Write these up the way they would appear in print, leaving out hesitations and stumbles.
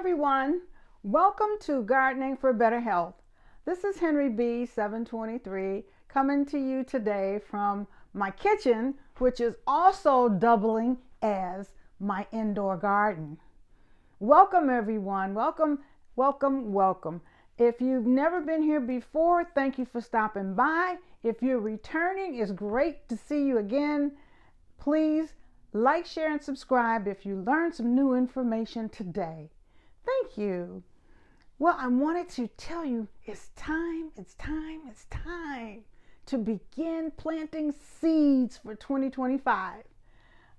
everyone. Welcome to Gardening for Better Health. This is Henry B. 723 coming to you today from my kitchen, which is also doubling as my indoor garden. Welcome everyone. Welcome, welcome, welcome. If you've never been here before, thank you for stopping by. If you're returning, it's great to see you again. Please like, share, and subscribe if you learned some new information today. Thank you. Well, I wanted to tell you it's time to begin planting seeds for 2025.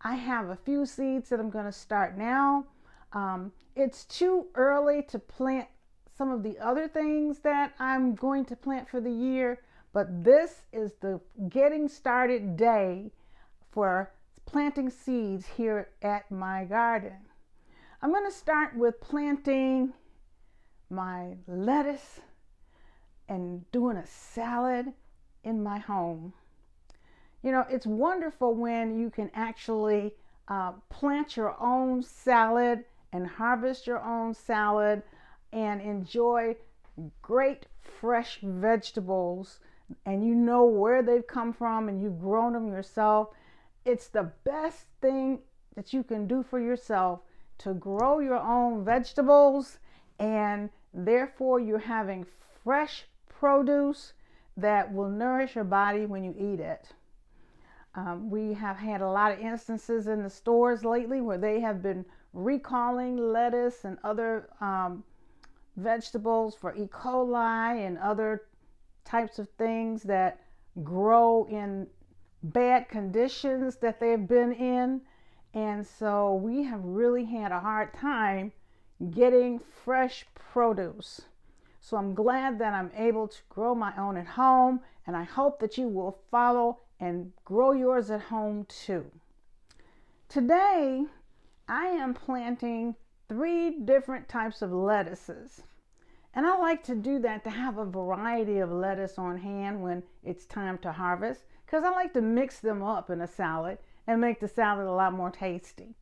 I have a few seeds that I'm going to start now. It's too early to plant some of the other things that I'm going to plant for the year, but this is the getting started day for planting seeds here at my garden. I'm going to start with planting my lettuce and doing a salad in my home. You know, it's wonderful when you can actually plant your own salad and harvest your own salad and enjoy great fresh vegetables, and you know where they've come from and you've grown them yourself. It's the best thing that you can do for yourself, to grow your own vegetables, and therefore you're having fresh produce that will nourish your body when you eat it. We have had a lot of instances in the stores lately where they have been recalling lettuce and other vegetables for e-coli and other types of things that grow in bad conditions that they've been in. And so we have really had a hard time getting fresh produce. So I'm glad that I'm able to grow my own at home, and I hope that you will follow and grow yours at home too. Today, I am planting 3 different types of lettuces. And I like to do that to have a variety of lettuce on hand when it's time to harvest, because I like to mix them up in a salad and make the salad a lot more tasty.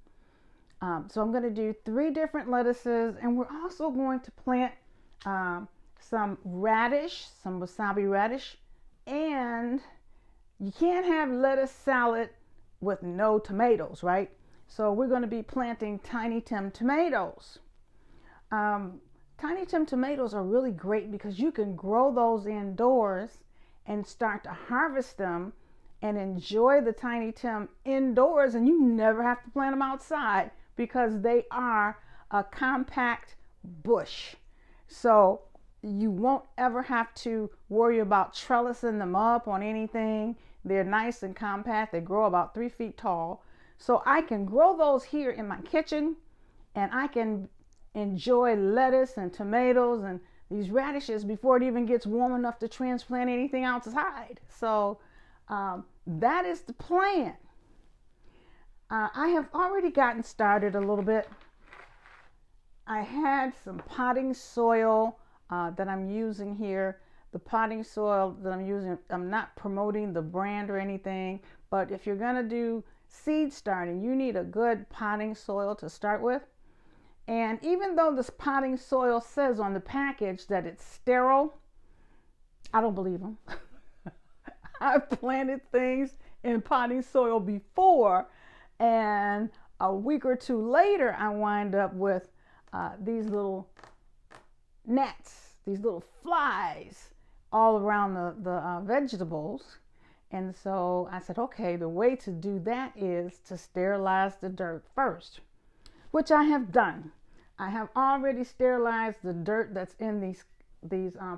So I'm going to do 3 different lettuces, and we're also going to plant some radish, some wasabi radish, and you can't have lettuce salad with no tomatoes, right? So we're going to be planting Tiny Tim tomatoes. Tiny Tim tomatoes are really great because you can grow those indoors and start to harvest them and enjoy the Tiny Tim indoors, and you never have to plant them outside because they are a compact bush. So you won't ever have to worry about trellising them up on anything. They're nice and compact. They grow about 3 feet tall. So I can grow those here in my kitchen, and I can enjoy lettuce and tomatoes and these radishes before it even gets warm enough to transplant anything outside. So that is the plan. I have already gotten started a little bit. I had some potting soil that I'm using here. The potting soil that I'm using, I'm not promoting the brand or anything, but if you're going to do seed starting, you need a good potting soil to start with. And even though this potting soil says on the package that it's sterile, I don't believe them. I've planted things in potting soil before, and a week or 2 later, I wind up with these little gnats, these little flies all around the vegetables. And so I said, okay, the way to do that is to sterilize the dirt first, which I have done. I have already sterilized the dirt that's in these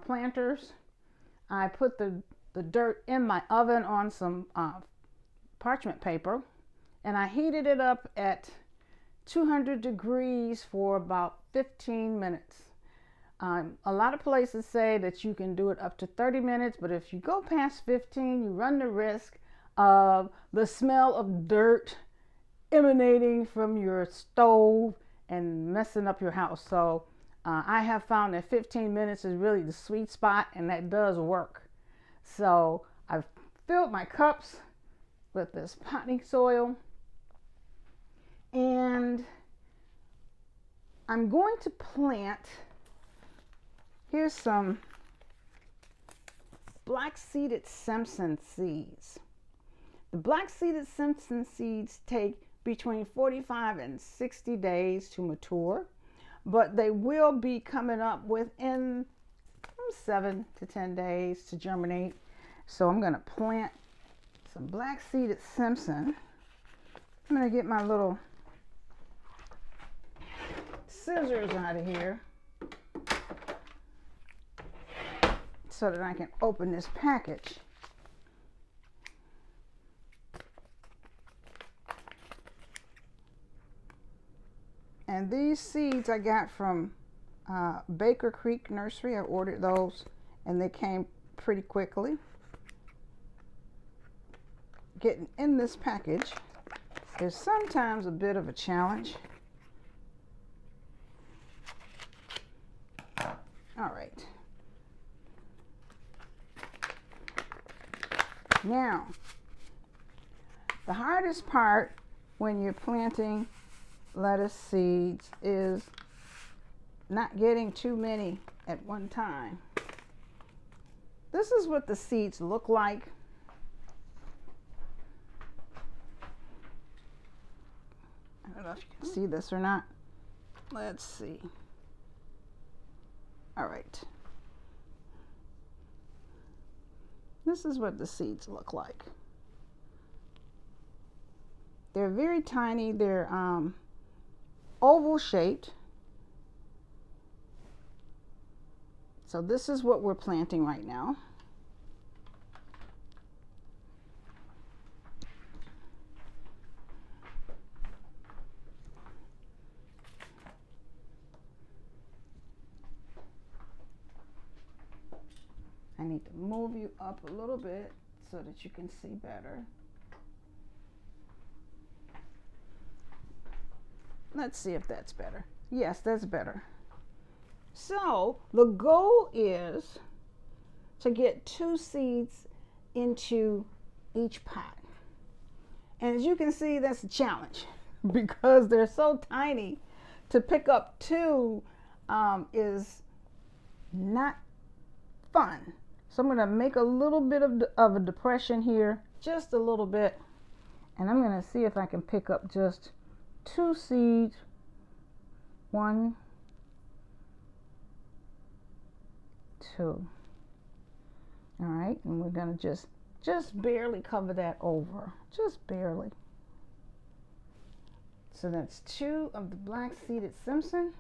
planters. I put the dirt in my oven on some parchment paper, and I heated it up at 200 degrees for about 15 minutes. A lot of places say that you can do it up to 30 minutes, but if you go past 15, you run the risk of the smell of dirt emanating from your stove and messing up your house. So I have found that 15 minutes is really the sweet spot, and that does work. So I've filled my cups with this potting soil, and I'm going to plant, here's some black-seeded Simpson seeds. The black-seeded Simpson seeds take between 45 and 60 days to mature, but they will be coming up within 7 to 10 days to germinate. So I'm going to plant some black-seeded Simpson. I'm going to get my little scissors out of here so that I can open this package. And these seeds I got from Baker Creek Nursery. I ordered those and they came pretty quickly. Getting in this package is sometimes a bit of a challenge. All right. Now, the hardest part when you're planting lettuce seeds is not getting too many at one time. This is what the seeds look like. I don't know if you can see this or not. Let's see. All right. This is what the seeds look like. They're very tiny. They're oval shaped. So this is what we're planting right now. I need to move you up a little bit so that you can see better. Let's see if that's better. Yes, that's better. So the goal is to get 2 seeds into each pot. And as you can see, that's a challenge because they're so tiny. To pick up 2 is not fun. So I'm going to make a little bit of a depression here, just a little bit. And I'm going to see if I can pick up just 2 seeds. 1, 2. All right, and we're going to just barely cover that over, just barely. So that's 2 of the black-seeded Simpson.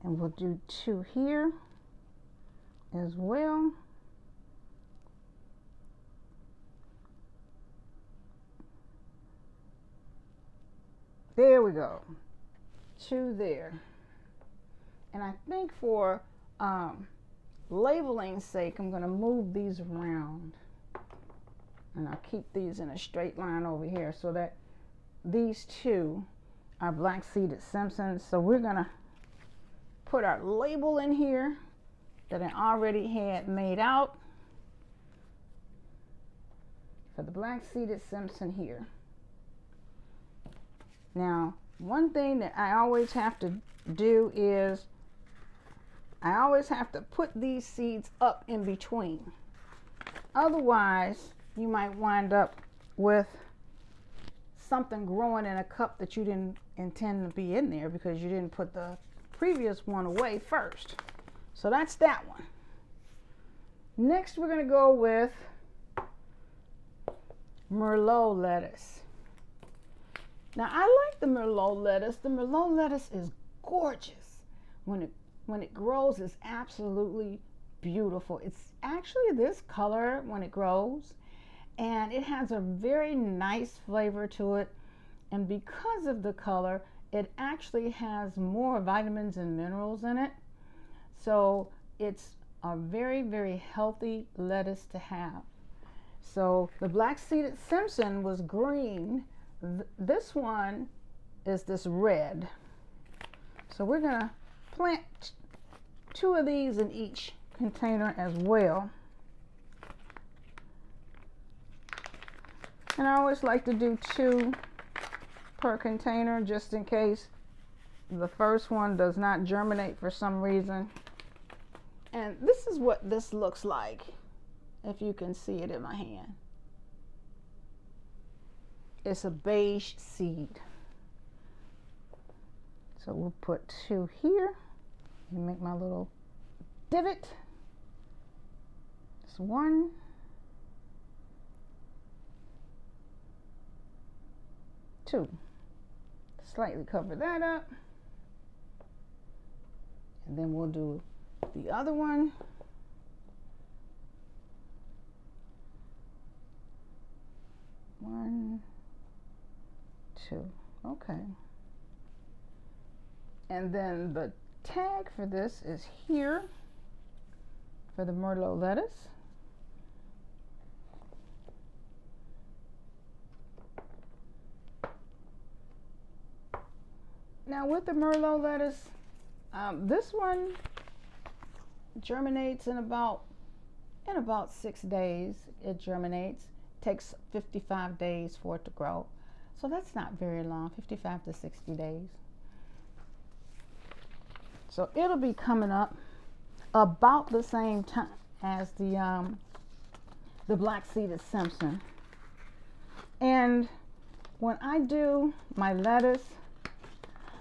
And we'll do 2 here as well. There we go. 2 there. And I think for labeling's sake, I'm going to move these around. And I'll keep these in a straight line over here so that these 2 are black-seeded Simpsons. So we're going to put our label in here that I already had made out for the black-seeded Simpson here. Now, one thing that I always have to do is I always have to put these seeds up in between. Otherwise, you might wind up with something growing in a cup that you didn't intend to be in there because you didn't put the previous one away first. So that's that one. Next, we're going to go with Merlot lettuce. Now, I like the Merlot lettuce. The Merlot lettuce is gorgeous. When it grows, it's absolutely beautiful. It's actually this color when it grows, and it has a very nice flavor to it. And because of the color, it actually has more vitamins and minerals in it. So it's a very, very healthy lettuce to have. So the black-seeded Simpson was green. This one is this red. So we're going to plant 2 of these in each container as well. And I always like to do 2 per container, just in case the first one does not germinate for some reason. And this is what this looks like, if you can see it in my hand. It's a beige seed. So we'll put 2 here and make my little divot. It's 1. 2. Slightly cover that up. And then we'll do the other one. 1, 2. Okay. And then the tag for this is here for the Merlot lettuce. Now with the Merlot lettuce, this one germinates in about 6 days. It germinates. Takes 55 days for it to grow. So that's not very long, 55 to 60 days. So it'll be coming up about the same time as the black-seeded Simpson. And when I do my lettuce,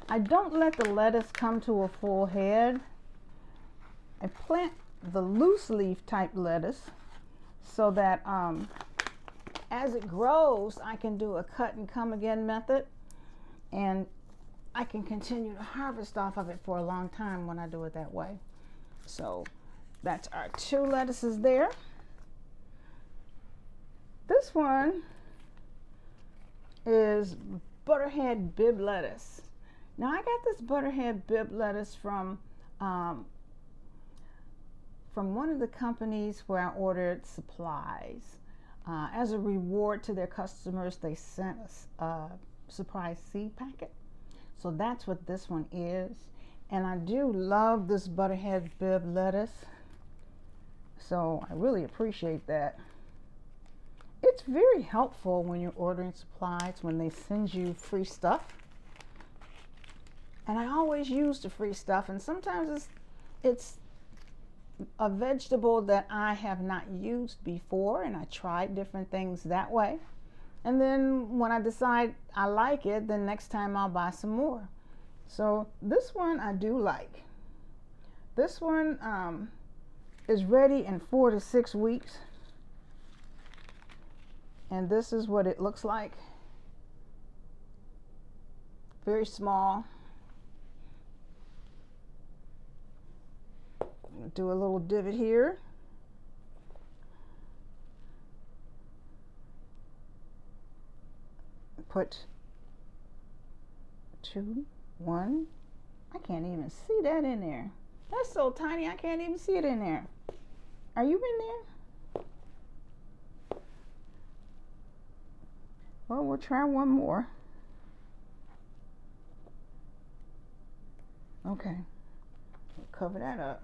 I don't let the lettuce come to a full head. I plant the loose leaf type lettuce so that as it grows, I can do a cut and come again method, and I can continue to harvest off of it for a long time when I do it that way. So that's our 2 lettuces there. This one is Butterhead Bib lettuce. Now I got this Butterhead Bib lettuce from one of the companies where I ordered supplies. As a reward to their customers, they sent us a surprise seed packet. So that's what this one is. And I do love this Butterhead Bib lettuce. So I really appreciate that. It's very helpful when you're ordering supplies, when they send you free stuff. And I always use the free stuff, and sometimes it's a vegetable that I have not used before, and I tried different things that way. And then when I decide I like it, then next time I'll buy some more. So this one I do like. This one is ready in 4 to 6 weeks. And this is what it looks like. Very small. Do a little divot here. Put 2, 1. I can't even see that in there. That's so tiny I can't even see it in there. Are you in there? Well, we'll try one more. Okay. We'll cover that up.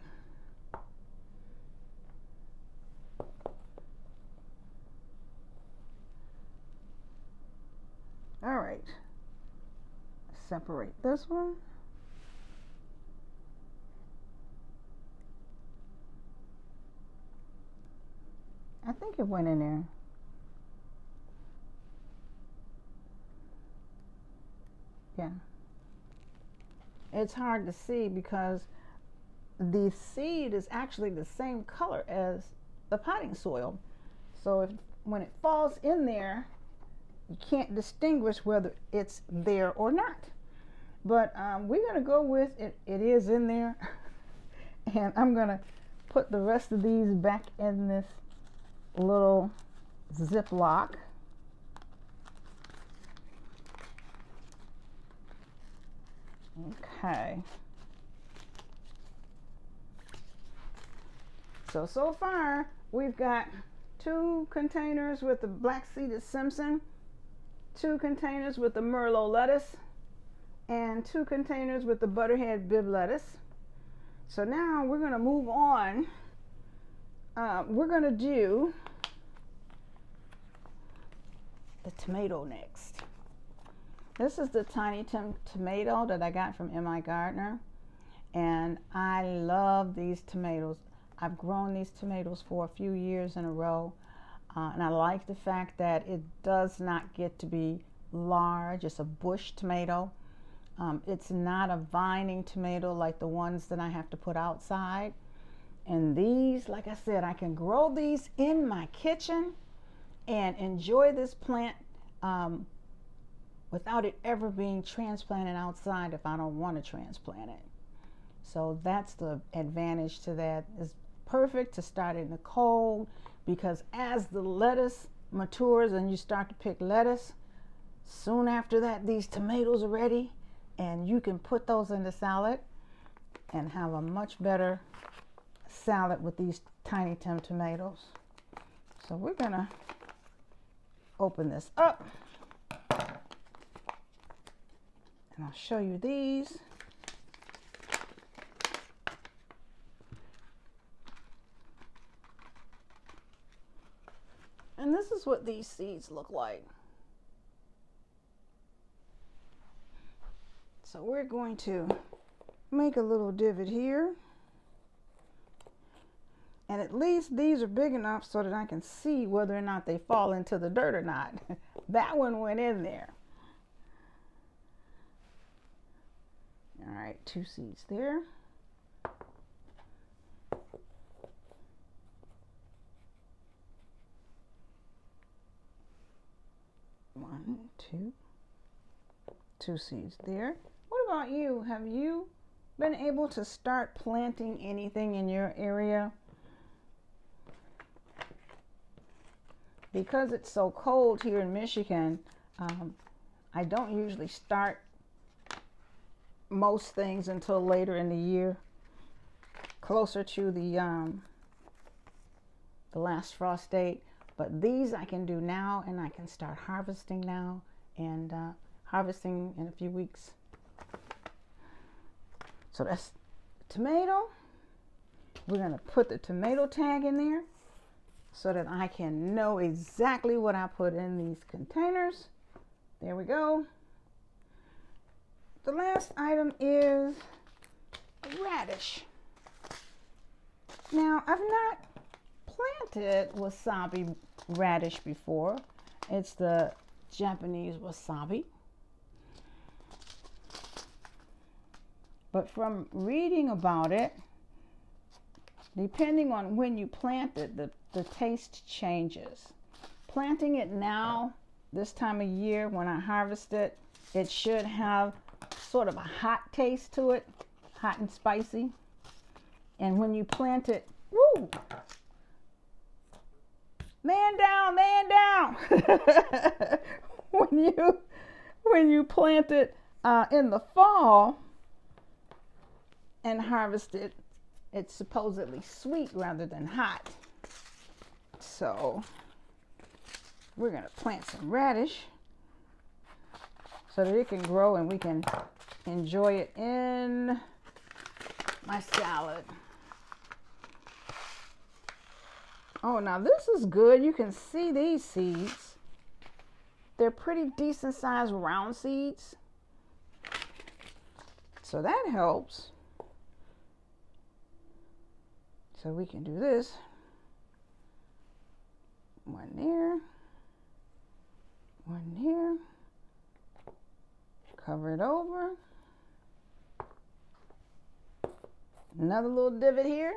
All right, separate this one. I think it went in there. Yeah. It's hard to see because the seed is actually the same color as the potting soil. So when it falls in there, you can't distinguish whether it's there or not. But we're going to go with it. It is in there. And I'm going to put the rest of these back in this little Ziploc. Okay. So far, we've got 2 containers with the black-seeded Simpson, 2 containers with the Merlot lettuce, and 2 containers with the Butterhead Bib lettuce. So now we're going to move on. We're going to do the tomato next. This is the Tiny Tim tomato that I got from M.I. Gardner, and I love these tomatoes. I've grown these tomatoes for a few years in a row, and I like the fact that it does not get to be large. It's a bush tomato. It's not a vining tomato like the ones that I have to put outside. And these, like I said, I can grow these in my kitchen and enjoy this plant without it ever being transplanted outside if I don't want to transplant it. So that's the advantage to that. It's perfect to start in the cold, because as the lettuce matures and you start to pick lettuce, soon after that these tomatoes are ready and you can put those in the salad and have a much better salad with these Tiny Tim tomatoes. So we're gonna open this up and I'll show you these. And this is what these seeds look like. So we're going to make a little divot here. And at least these are big enough so that I can see whether or not they fall into the dirt or not. That one went in there. All right, 2 seeds there. One, two seeds there. What about you? Have you been able to start planting anything in your area? Because it's so cold here in Michigan, I don't usually start most things until later in the year, closer to the last frost date. But these I can do now, and I can start harvesting now, and harvesting in a few weeks. So that's tomato. We're going to put the tomato tag in there so that I can know exactly what I put in these containers. There we go. The last item is radish. Now, I've not planted wasabi radish before. It's the Japanese wasabi. But from reading about it, depending on when you plant it, the taste changes. Planting it now, this time of year when I harvest it, it should have sort of a hot taste to it, hot and spicy. And when you plant it, woo! Man down, man down. when you plant it in the fall and harvest it, it's supposedly sweet rather than hot. So we're gonna plant some radish so that it can grow and we can enjoy it in my salad. Oh, now this is good. You can see these seeds. They're pretty decent sized round seeds. So that helps. So we can do this. One there. One here. Cover it over. Another little divot here.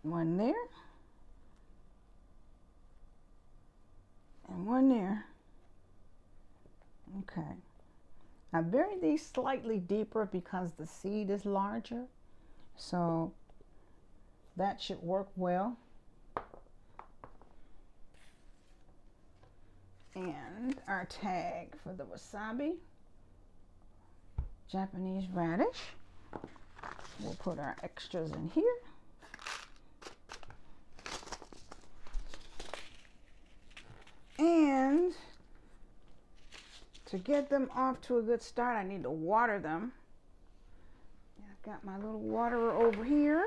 One there. And one there. Okay. I buried these slightly deeper because the seed is larger. So that should work well. And our tag for the wasabi, Japanese radish. We'll put our extras in here. And to get them off to a good start, I need to water them. I've got my little waterer over here.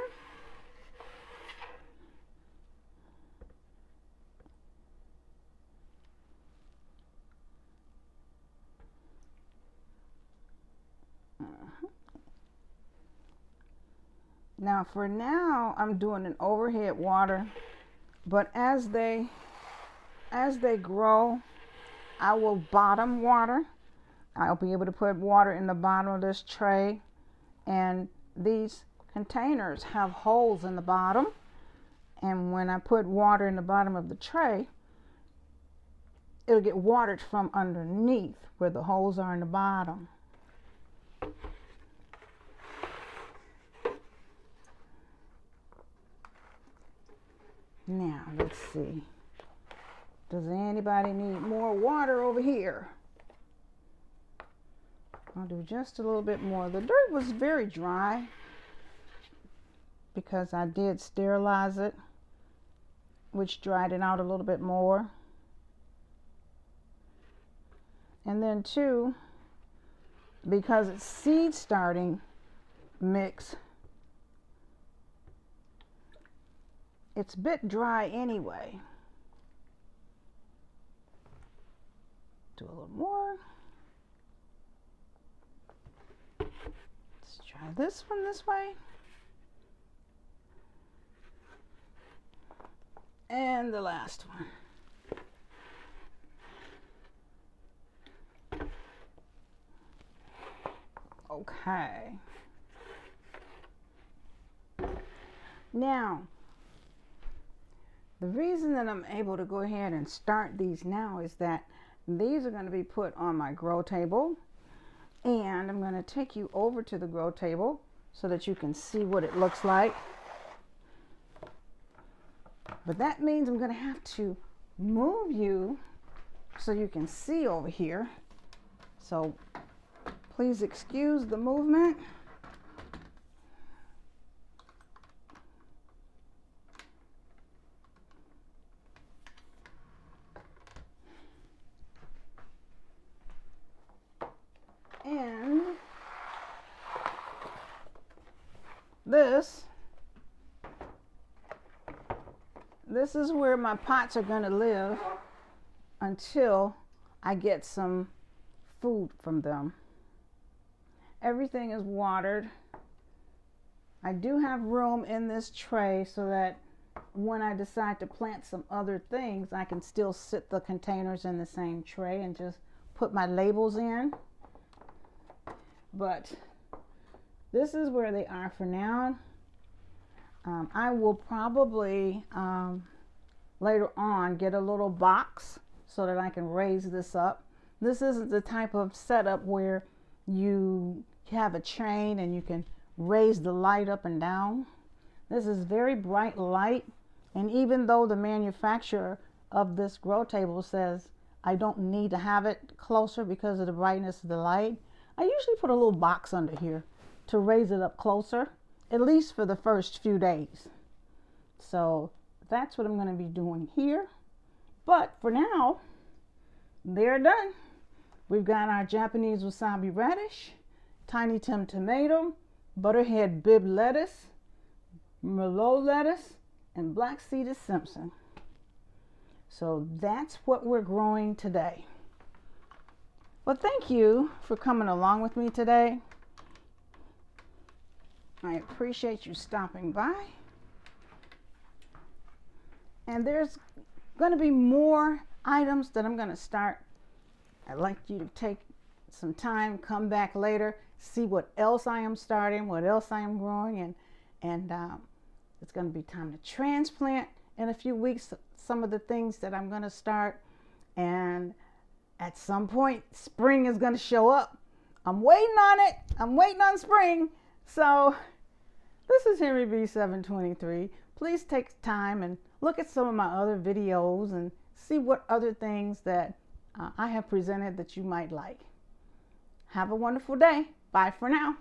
Now for now, I'm doing an overhead water, but as they grow, I will bottom water. I'll be able to put water in the bottom of this tray, and these containers have holes in the bottom, and when I put water in the bottom of the tray, it'll get watered from underneath where the holes are in the bottom. Now let's see, does anybody need more water over here? I'll do just a little bit more. The dirt was very dry because I did sterilize it, which dried it out a little bit more. And then too, because it's seed starting mix, it's a bit dry anyway. Do a little more. Let's try this one this way. And the last one. Okay. Now, the reason that I'm able to go ahead and start these now is that these are going to be put on my grow table, and I'm going to take you over to the grow table so that you can see what it looks like. But that means I'm going to have to move you so you can see over here. So please excuse the movement. And this is where my pots are going to live until I get some food from them. Everything is watered. I do have room in this tray so that when I decide to plant some other things, I can still sit the containers in the same tray and just put my labels in. But this is where they are for now. I will probably later on get a little box so that I can raise this up. This isn't the type of setup where you have a chain and you can raise the light up and down. This is very bright light, and even though the manufacturer of this grow table says I don't need to have it closer because of the brightness of the light, I usually put a little box under here to raise it up closer, at least for the first few days. So that's what I'm going to be doing here. But for now, they're done. We've got our Japanese wasabi radish, Tiny Tim tomato, butterhead bib lettuce, merlot lettuce, and black seeded Simpson. So that's what we're growing today. Well, thank you for coming along with me today. I appreciate you stopping by. And there's going to be more items that I'm going to start. I'd like you to take some time, come back later, see what else I am starting, what else I am growing, and it's going to be time to transplant in a few weeks some of the things that I'm going to start. And at some point, spring is going to show up. I'm waiting on it. I'm waiting on spring. So this is Henry B 723. Please take time and look at some of my other videos and see what other things that I have presented that you might like. Have a wonderful day. Bye for now.